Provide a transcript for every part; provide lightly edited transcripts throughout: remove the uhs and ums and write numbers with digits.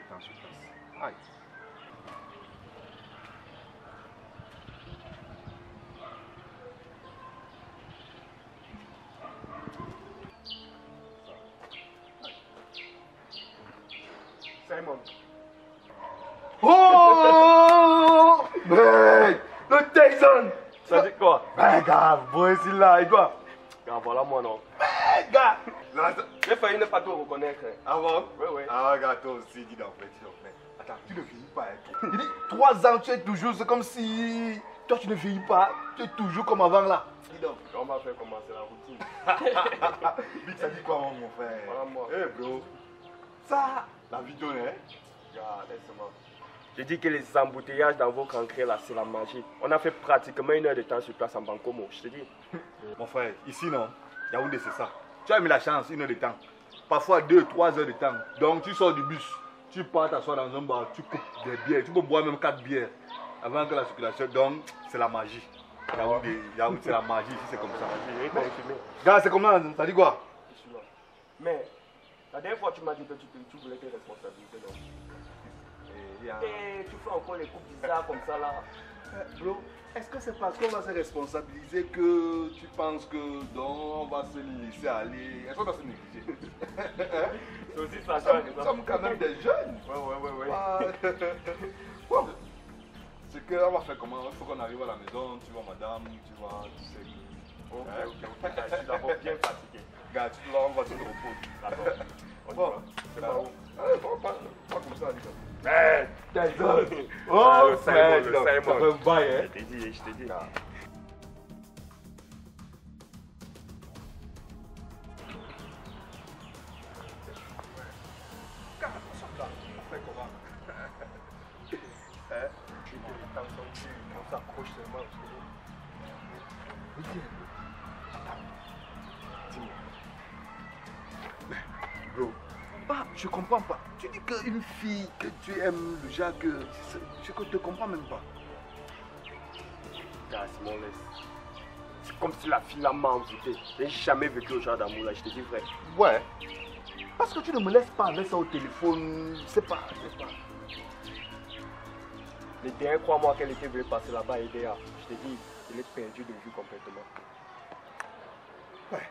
temps sur place. Aïe. Simon. Oh! Mec! Le Tyson! Ça dit quoi? Ben, gars, voici là, et toi? Ah, voilà moi non. Ben, gars! J'ai failli ne pas te reconnaître. Ah bon? Oui, oui. Ah, gars, toi aussi, dis donc, dis donc. Attends, tu ne vieillis pas. Hein. Il dit, 3 ans, tu es toujours, c'est comme si toi, tu ne vieillis pas. Tu es toujours comme avant là. Dis donc. On va faire commencer la routine. Big, ça dit quoi, mon frère? Voilà moi. Eh, bro. Ça, la vie donne, hein? Regarde, laisse-moi. J'ai dit que les embouteillages dans vos cancrés là, c'est la magie. On a fait pratiquement 1 heure de temps sur place en Bancomo, je te dis. Mon frère, ici non, Yaoundé c'est ça. Tu as mis la chance, 1 heure de temps. Parfois 2, 3 heures de temps. Donc tu sors du bus, tu pars t'asseoir dans un bar, tu coupes des bières, tu peux boire même 4 bières avant que la circulation. Donc c'est la magie. Yaoundé, c'est la magie, ici c'est comme ça. Gars, c'est comme ça, ça dit quoi? Mais la dernière fois tu m'as dit que tu voulais tes responsabilités donc. Et tu fais encore les coupes bizarres comme ça là. Bro, est-ce que c'est parce qu'on va se responsabiliser que tu penses que donc on va se laisser aller? Est-ce qu'on va se négliger? C'est aussi ça. Nous sommes quand même des jeunes. Ouais. Bon, c'est qu'on va faire comment? Il faut qu'on arrive à la maison, tu vois madame, tu vois, tu sais. Ok. Je suis d'abord bien fatigué. Gars, là on va se reposer. D'accord. Bon, c'est pas où? Pas comme ça, dis donc. Mais, Oh, le Simon. ça fait un bail, hein? Je t'ai dit. Bro, je comprends pas. Tu dis qu'une fille que tu aimes déjà que je ne te comprends même pas. Simon, laisse. C'est comme si la fille là m'a envoûté. Je n'ai jamais vécu au genre d'amour là, je te dis vrai. Ouais. Parce que tu ne me laisses pas avec ça au téléphone. C'est pas. Les derniers 3 mois qu'elle était venue passer là-bas, Idéa, je t'ai dit, je l'ai perdu de vue complètement. Ouais.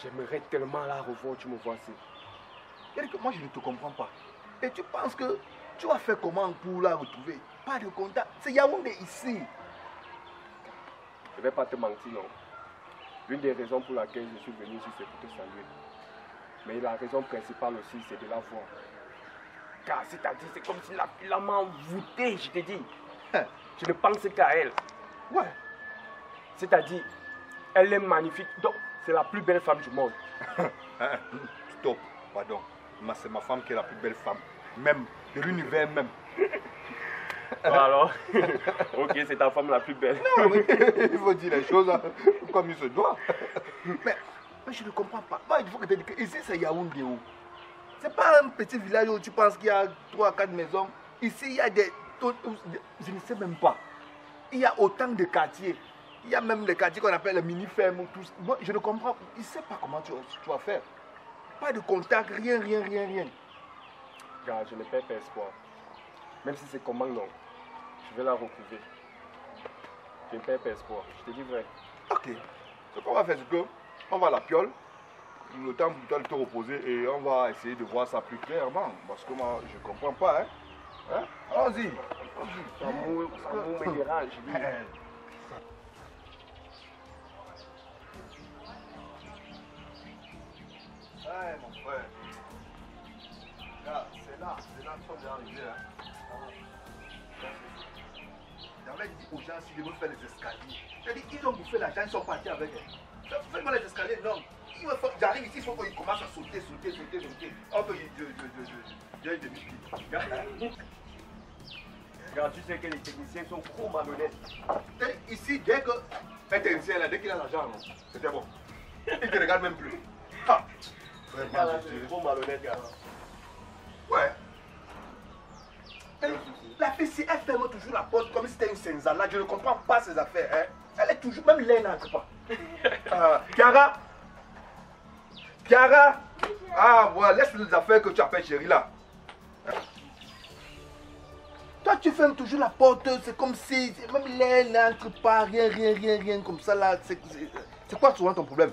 J'aimerais tellement la revoir, tu me vois ici. Moi, je ne te comprends pas. Et tu penses que tu vas faire comment pour la retrouver? Pas de contact. C'est Yaoundé ici. Je ne vais pas te mentir, non. L'une des raisons pour laquelle je suis venu ici, c'est pour te saluer. Mais la raison principale aussi, c'est de la voir. Car c'est-à-dire, c'est comme si la fille m'a envoûté, je te dis. Je ne pense qu'à elle. Ouais. C'est-à-dire, elle est magnifique. Donc, c'est la plus belle femme du monde. Stop, pardon. C'est ma femme qui est la plus belle femme. Même, de l'univers même. Alors, ok, c'est ta femme la plus belle. Non, mais il faut dire les choses comme il se doit. Mais je ne comprends pas. Moi, il faut que tu dises que ici, c'est Yaoundé. C'est pas un petit village où tu penses qu'il y a 3 à 4 maisons. Ici, il y a des... Je ne sais même pas. Il y a autant de quartiers. Il y a même les quartiers qu'on appelle les mini-fermes. Moi, je ne comprends pas. Il ne sait pas comment tu vas faire. Pas de contact, rien. Regarde, je ne perds pas espoir. Même si c'est comment, non. Je vais la retrouver. Je ne perds pas espoir. Je te dis vrai. Ok. Ce qu'on va faire, c'est que on va à la piole. Le temps pour toi de te reposer et on va essayer de voir ça plus clairement. Parce que moi, je ne comprends pas. Hein? Allons-y. L'amour me dérange. Ouais, mon frère. Là, c'est là que sont déjà arrivés. J'avais dit aux gens si de me faire les escaliers. J'ai dit, ils ont bouffé l'argent, ils sont partis avec elle. Fais-moi les escaliers, non. J'arrive ici, il faut qu'ils commencent à sauter. Oh, que j'ai des biscuits. Regarde, tu sais que les techniciens sont trop malhonnêtes. Ici, dès que un technicien là, dès qu'il a l'argent, c'était bon. Il ne te regarde même plus. Ah. Vraiment, c'est trop malhonnête, gars. Ouais. La fille, si elle ferme toujours la porte comme si c'était une senzala, je ne comprends pas ses affaires. Hein. Elle est toujours, même l'air n'entre pas. Chiara. Ah, voilà, laisse les affaires que tu appelles chérie là. Toi, tu fermes toujours la porte, c'est comme si même l'air n'entre pas, rien comme ça là. C'est quoi souvent ton problème?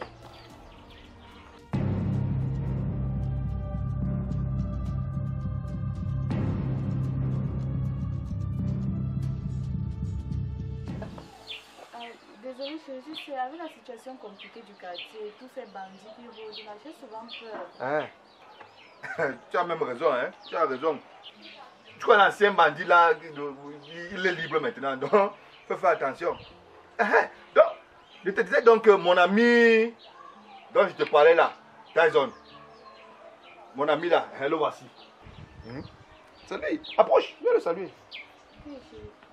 Désolée, c'est avec la situation compliquée du quartier, tous ces bandits qui rôdent là, j'ai souvent peur. Hein? Tu as même raison, hein? Tu as raison. Tu vois l'ancien bandit là, il est libre maintenant, donc faut faire attention. Donc, je te disais donc que mon ami dont je te parlais là, Tyson, mon ami là, le voici. C'est lui, approche, viens le saluer.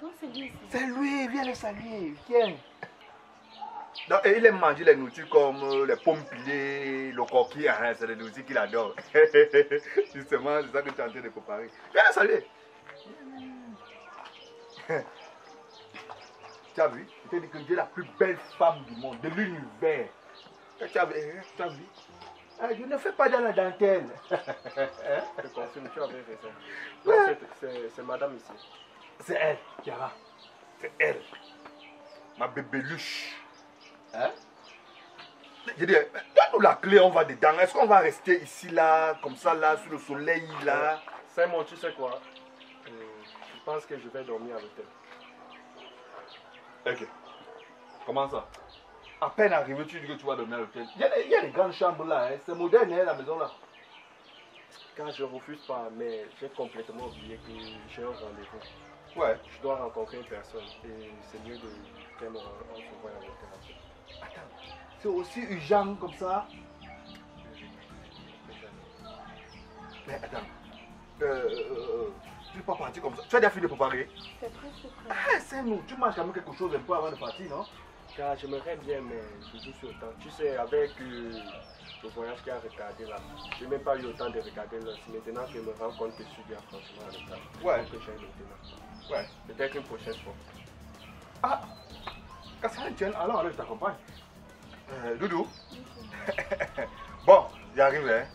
Donc c'est lui ici. C'est lui, viens le saluer, viens. Donc, et il aime manger les nourritures comme les pommes pilées, le coquille, hein, c'est les nourritures qu'il adore. Justement, c'est ça que tu es en train de préparer. Viens le saluer. Tu as vu? Je t'ai dit que j'ai la plus belle femme du monde, de l'univers. Tu as vu? Je ne fais pas dans la dentelle. Je confirme, tu avais raison. C'est madame ici. C'est elle, Chiara. C'est elle. Ma bébéluche. Hein? Je dis, donne-nous la clé, on va dedans. Est-ce qu'on va rester ici, là, comme ça, là, sous le soleil, là? Simon, tu sais quoi? Je pense que je vais dormir avec elle. Ok. Comment ça? À peine arrivé, tu dis que tu vas dormir à l'hôtel. Il y a des grandes chambres là, hein. C'est moderne, hein, la maison là. Car je refuse pas, mais j'ai complètement oublié que j'ai un rendez-vous. Ouais. Je dois rencontrer une personne et c'est mieux qu'elle me renvoie à l'hôtel. Attends, c'est aussi urgent comme ça? Mais attends, tu ne peux pas partir comme ça. Tu as déjà fini de préparer? C'est presque prêt. Ah, c'est nous, tu manges quand même quelque chose un peu avant de partir, non? Car j'aimerais bien, mais je joue sur le temps. Tu sais, avec le voyage qui a retardé là, je n'ai même pas eu le temps de regarder l'heure. C'est maintenant que je me rends compte que je suis bien franchement à retard. Ouais. Il faut que j'aille maintenant. Ouais. Peut-être une prochaine fois. Ah, quand ça tient, alors je t'accompagne. Doudou. Bon, j'arrive, hein.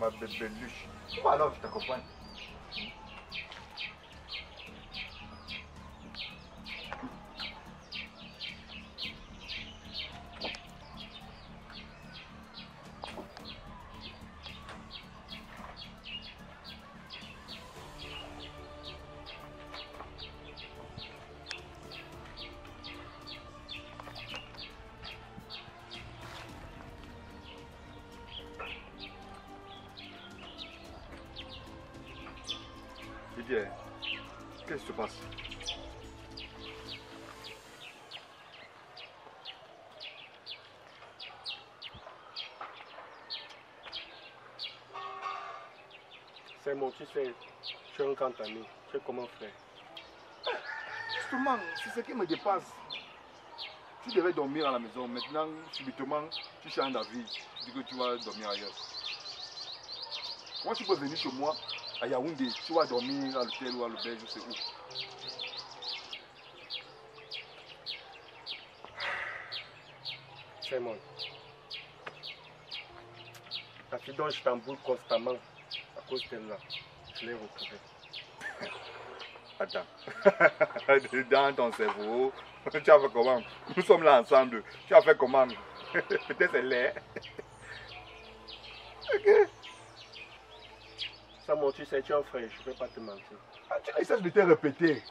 Ma bébéluche. Bon, alors je t'accompagne. Didier, qu'est-ce qui se passe? C'est mon, tu sais, je suis un grand ami. Tu es comme un frère. Justement, c'est ce qui me dépasse. Tu devais dormir à la maison. Maintenant, subitement, tu changes d'avis. Tu dis que tu vas dormir ailleurs. Comment tu peux venir chez moi à Yaoundé? Tu vas dormir à l'hôtel ou à l'auberge, je sais où. Simon, la fille dont je t'emboule constamment à cause d'elle-là, je l'ai retrouvée. Attends, dans ton cerveau, tu as fait comment? Nous sommes là ensemble. Tu as fait comment? Peut-être c'est l'air. Ok. Simon, tu sais, tu es un frère, je ne vais pas te mentir. Ah, tu essaies de te répéter.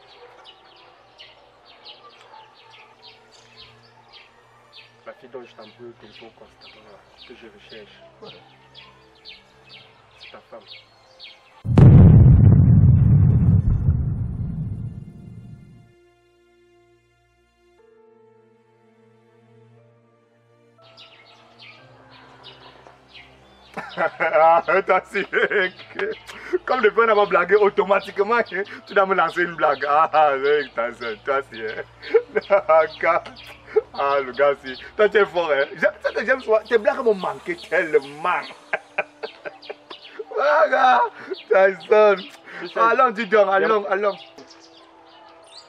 La fille dont je t'emboule au téléphone constamment, là, que je recherche, Ouais. c'est ta femme. Ah, toi, si, comme le fait d'avoir blagué automatiquement, tu dois me lancer une blague. Ah, avec ta soeur, toi, si. Ah, le gars, si. Toi, tu es fort, hein. J'aime souvent. Tes blagues m'ont manqué tellement. Ah, gars, Tyson. Allons, dis donc, allons.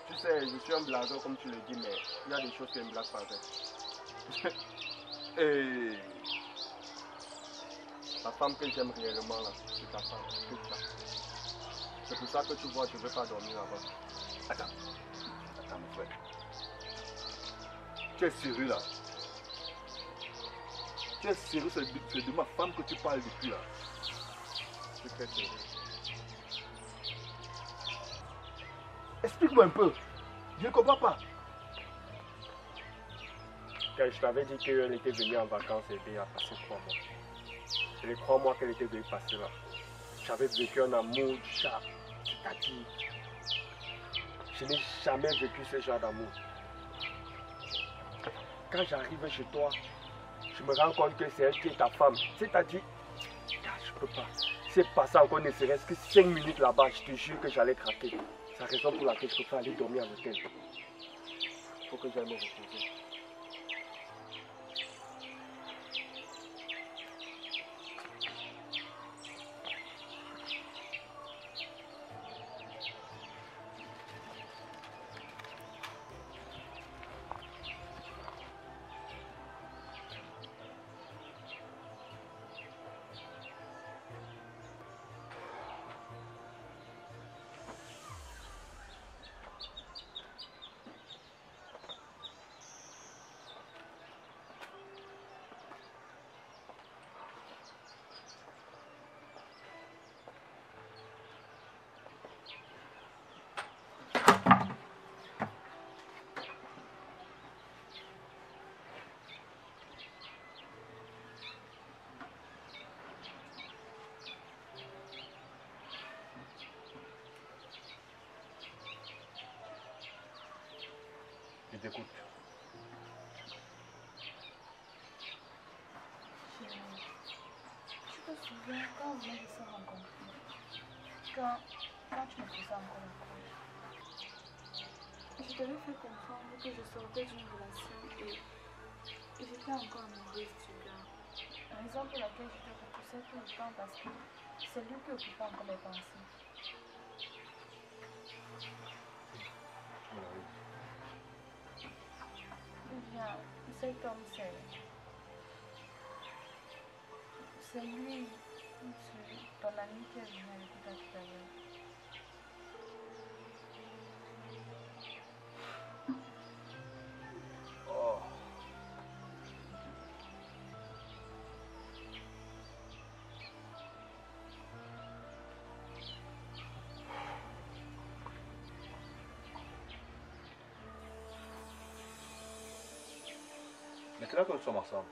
Tu sais, je suis un blagueur comme tu le dis, mais il y a des choses que je ne blague pas avec. Et... La femme que j'aime réellement là, c'est ta femme, toute ça. C'est pour ça que tu vois, je ne vais pas dormir là-bas. Attends, mon frère. Tu es sérieux là? Tu es sérieux, c'est de ma femme que tu parles depuis là? Je suis très sérieux. Explique-moi un peu. Je ne comprends pas. Quand je t'avais dit qu'elle était venue en vacances et elle a passé 3 mois. Et les 3 mois qu'elle était venue passer là, j'avais vécu un amour du chat. C'est-à-dire, je n'ai jamais vécu ce genre d'amour. Quand j'arrive chez toi, je me rends compte que c'est elle qui est ta femme. C'est-à-dire, je ne peux pas. Si elle passait encore ne serait-ce que 5 minutes là-bas, je te jure que j'allais craquer. C'est la raison pour laquelle je ne peux pas aller dormir à l'hôtel. Il faut que j'aille me reposer. Je t'écoute. Tu te souviens quand on venait de se rencontrer, quand tu me faisais encore la cour, je t'avais fait comprendre que je sortais d'une relation et j'étais encore amoureuse du gars. La raison pour laquelle je te repoussais tout le temps parce que c'est lui qui occupait encore mes pensées. Bien, cet homme, c'est lui, ton ami qui est venu avec toi tout à l'heure. Oh. Maintenant que nous sommes ensemble,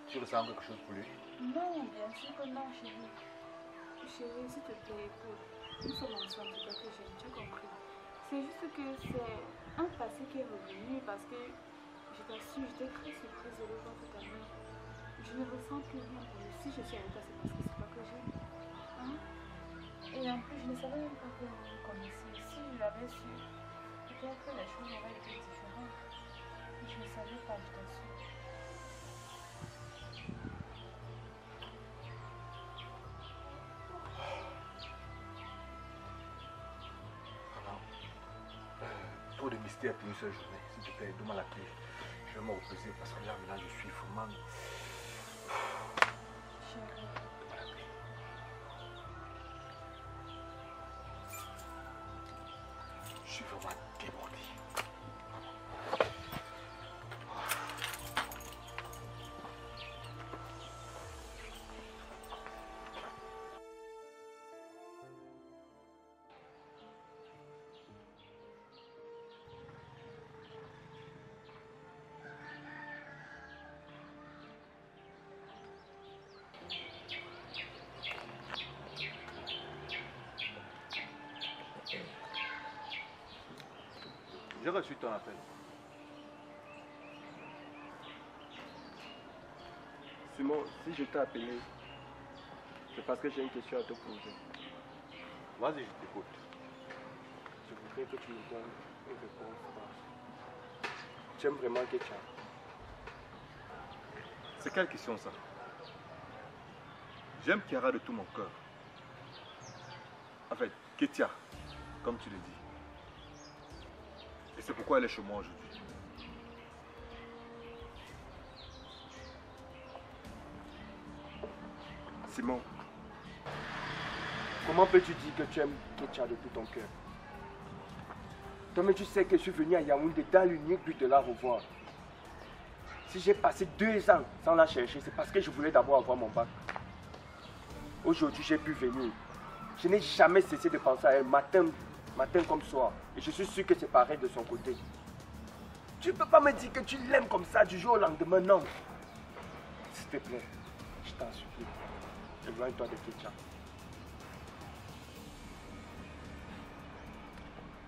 tu ressens quelque chose pour lui? Non, bien sûr que non, chérie. Chérie, s'il te plaît, écoute. Nous sommes ensemble, c'est pas que j'aime, tu as compris. C'est juste que c'est un passé qui est revenu parce que, je t'assure, j'étais très surprise de le voir tout à l'heure. Je ne ressens plus rien pour lui. Si je suis avec toi, c'est parce que c'est pas que j'aime. Hein? Et en plus, je ne savais même pas que vous vous connaissiez. Si je l'avais su, peut-être que les choses auraient été différentes. Je ne savais pas, je t'assure. Trop de mystère pour une seule journée. S'il te plaît, donne-moi la clé. Je vais me reposer parce que là, maintenant, je suis vraiment... Chérie. Donne-moi la clé. Je suis vraiment débordé. J'ai reçu ton appel. Simon, si je t'ai appelé, c'est parce que j'ai une question à te poser. Vas-y, je t'écoute. Je voudrais que tu me donnes une réponse franche. Tu aimes vraiment Ketia? C'est quelle question ça? J'aime Kiara de tout mon cœur. En fait, Ketia, comme tu le dis. Et c'est pourquoi elle est chez moi aujourd'hui. Simon, Comment peux-tu dire que tu aimes Ketcha de tout ton cœur? Toi-même, tu sais que je suis venu à Yaoundé dans l'unique but de la revoir. Si j'ai passé 2 ans sans la chercher, c'est parce que je voulais d'abord avoir mon bac. Aujourd'hui, j'ai pu venir. Je n'ai jamais cessé de penser à elle, matin comme soir. Et je suis sûr que c'est pareil de son côté. Tu ne peux pas me dire que tu l'aimes comme ça du jour au lendemain, non. S'il te plaît, je t'en supplie, éloigne-toi de Ketcha.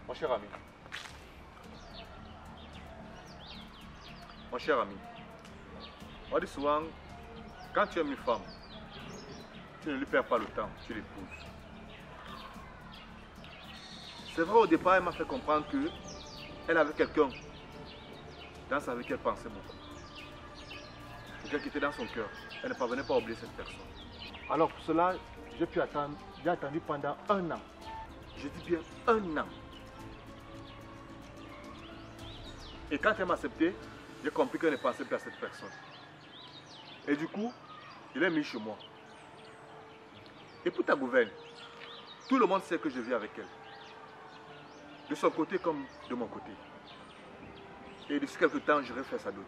Mon cher ami. Mon cher ami. On dit souvent, quand tu aimes une femme, tu ne lui perds pas le temps, tu l'épouses. C'est vrai, au départ, elle m'a fait comprendre qu'elle avait quelqu'un dans sa vie qu'elle pensait beaucoup. Quelqu'un qui était dans son cœur. Elle ne parvenait pas à oublier cette personne. Alors pour cela, j'ai pu attendre. J'ai attendu pendant 1 an. Je dis bien 1 an. Et quand elle m'a accepté, j'ai compris qu'elle ne pensait plus à cette personne. Et du coup, il est mis chez moi. Et pour ta gouverne, tout le monde sait que je vis avec elle. De son côté comme de mon côté. Et d'ici quelques temps, j'irai faire ça d'autre.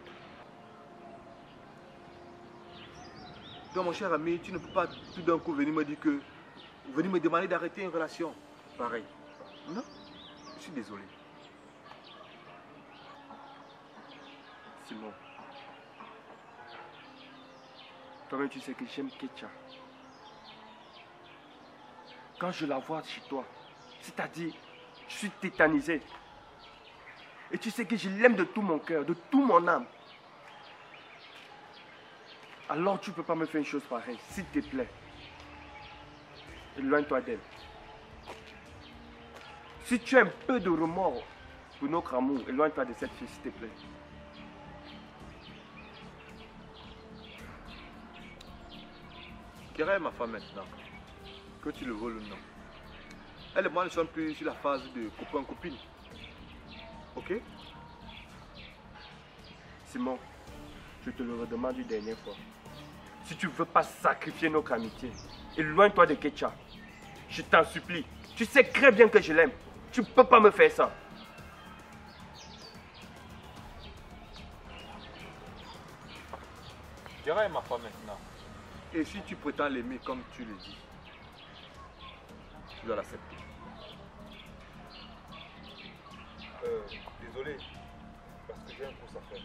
Donc mon cher ami, tu ne peux pas tout d'un coup venir me dire que... venir me demander d'arrêter une relation. Pareil. Non, je suis désolé. Simon, toi-même tu sais que j'aime Ketcha. Quand je la vois chez toi, c'est-à-dire, je suis tétanisé. Et tu sais que je l'aime de tout mon cœur, de tout mon âme. Alors tu ne peux pas me faire une chose pareille, s'il te plaît. Éloigne-toi d'elle. Si tu as un peu de remords pour notre amour, éloigne-toi de cette fille, s'il te plaît. Quelle est ma femme maintenant? Que tu le veux ou non. Elle et moi ne sommes plus sur la phase de copain-copine. Ok? Simon, je te le redemande une dernière fois. Si tu ne veux pas sacrifier notre amitié, éloigne-toi de Ketcha. Je t'en supplie. Tu sais très bien que je l'aime. Tu ne peux pas me faire ça. Quelle est ma femme maintenant? Et si tu prétends l'aimer comme tu le dis, tu dois l'accepter. Désolé, parce que j'ai un course à faire.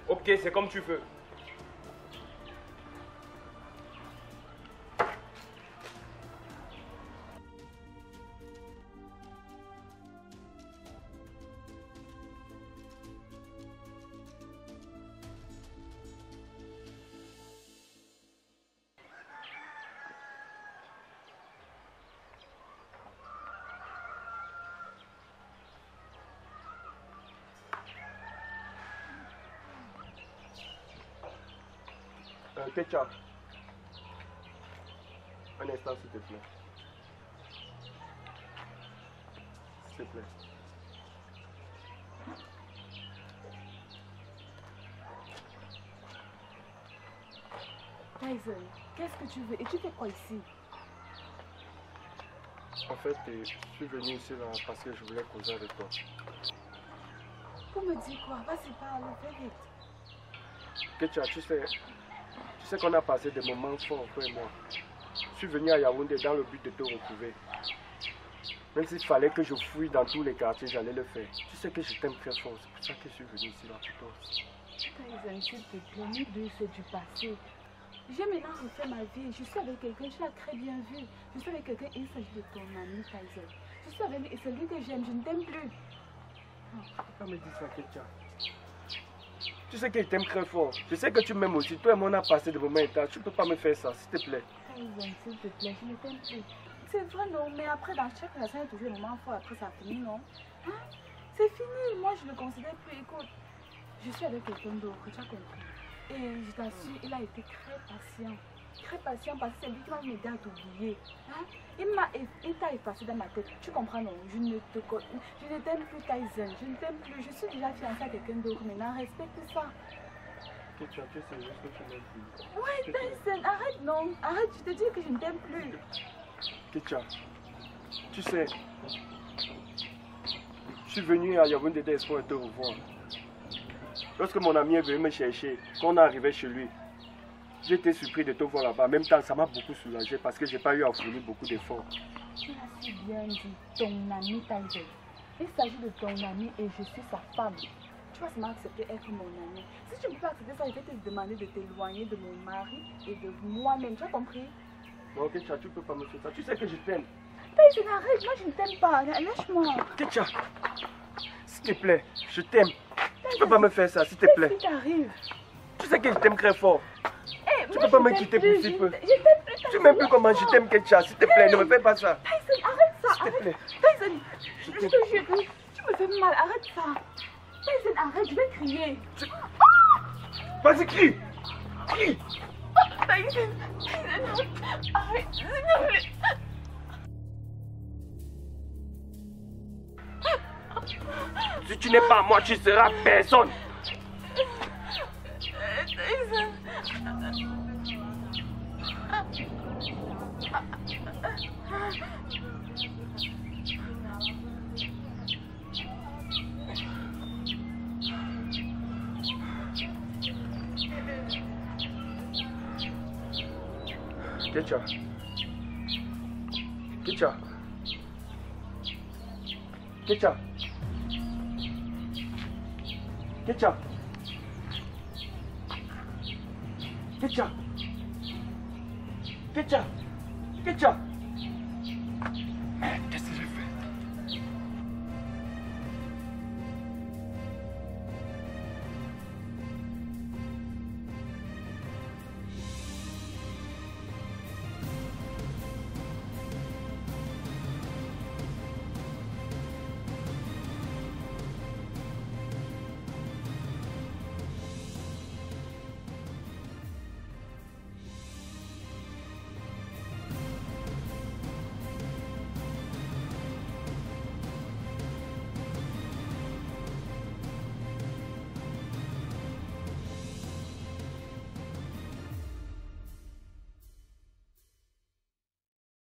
Ok, c'est comme tu veux. Ketcha, un instant s'il te plaît. S'il te plaît. Tyson, qu'est-ce que tu veux? Et tu fais quoi ici? En fait, je suis venu ici là parce que je voulais causer avec toi. Pour me dire quoi? Vas-y, parle, fais vite. Ketcha, tu sais qu'on a passé des moments forts, toi et moi. Je suis venu à Yaoundé dans le but de te retrouver. Même s'il fallait que je fouille dans tous les quartiers, j'allais le faire. Tu sais que je t'aime très fort, c'est pour ça que je suis venu ici là pour toi. Tyson, s'il te plaît, nous deux, c'est du passé. J'ai maintenant refait ma vie. Je suis avec quelqu'un, tu l'as très bien vu. Je suis avec quelqu'un et il s'agit de ton ami, Tyson. Je suis avec lui et c'est lui que j'aime, je ne t'aime plus. Pourquoi me dis ça, Ketcha? Tu sais que je t'aime très fort. Je sais que tu m'aimes aussi. Toi et moi, on a passé de moments intenses. Tu ne peux pas me faire ça, s'il te plaît. Tyson, s'il te plaît, je ne t'aime plus. C'est vrai, non, mais après, dans chaque relation, il y a toujours un moment fort. Après, ça finit, non? Hein? C'est fini. Moi, je ne le considère plus. Écoute, je suis avec quelqu'un d'autre, tu as compris. Et je t'assure, il a été très patient. très patient parce que c'est lui qui m'a m'aider à t'oublier. Hein? Il t'a effacé dans ma tête. Tu comprends, non? Je ne t'aime plus, Tyson. Je ne t'aime plus. Je suis déjà fiancée à quelqu'un d'autre. Maintenant, respecte ça. Ketcha, tu sais juste que tu m'aimes plus. Ouais, Tyson, arrête, non. Arrête, je te dis que je ne t'aime plus. Ketcha, tu sais, je suis venu à Yaoundé d'espoir te revoir. Lorsque mon ami est venu me chercher, quand on est arrivé chez lui, j'ai été surpris de te voir là-bas. En même temps, ça m'a beaucoup soulagé parce que je n'ai pas eu à fournir beaucoup d'efforts. Tu l'as si bien dit, ton ami Tyson. Il s'agit de ton ami et je suis sa femme. Tu vas seulement accepter être mon ami. Si tu ne peux pas accepter ça, je vais te demander de t'éloigner de mon mari et de moi-même. Tu as compris? Non, Ketcha, tu ne peux pas me faire ça. Tu sais que je t'aime. Tyson, arrête, moi je ne t'aime pas. Lâche-moi. Ketcha, s'il te plaît, je t'aime. Tu ne peux pas me faire ça, s'il te plaît. Qu'est-ce qui t'arrive? Tu sais que je t'aime très fort. Hey, Tu ne peux pas me quitter pour si peu. Je t'aime plus. Tu ne m'aimes plus comment je t'aime, Ketcha. S'il te plaît, ne me fais pas ça. Tyson, arrête ça. S'il te plaît. Tyson, je te jure, tu me fais mal. Arrête ça. Tyson, arrête, je vais crier. Vas-y, crie. Crie. Tyson, arrête, s'il te plaît. Si tu n'es pas moi, tu seras personne. Ketcha. Ketcha. Ketcha. Ketcha. Ketcha. Ketcha. Ketcha.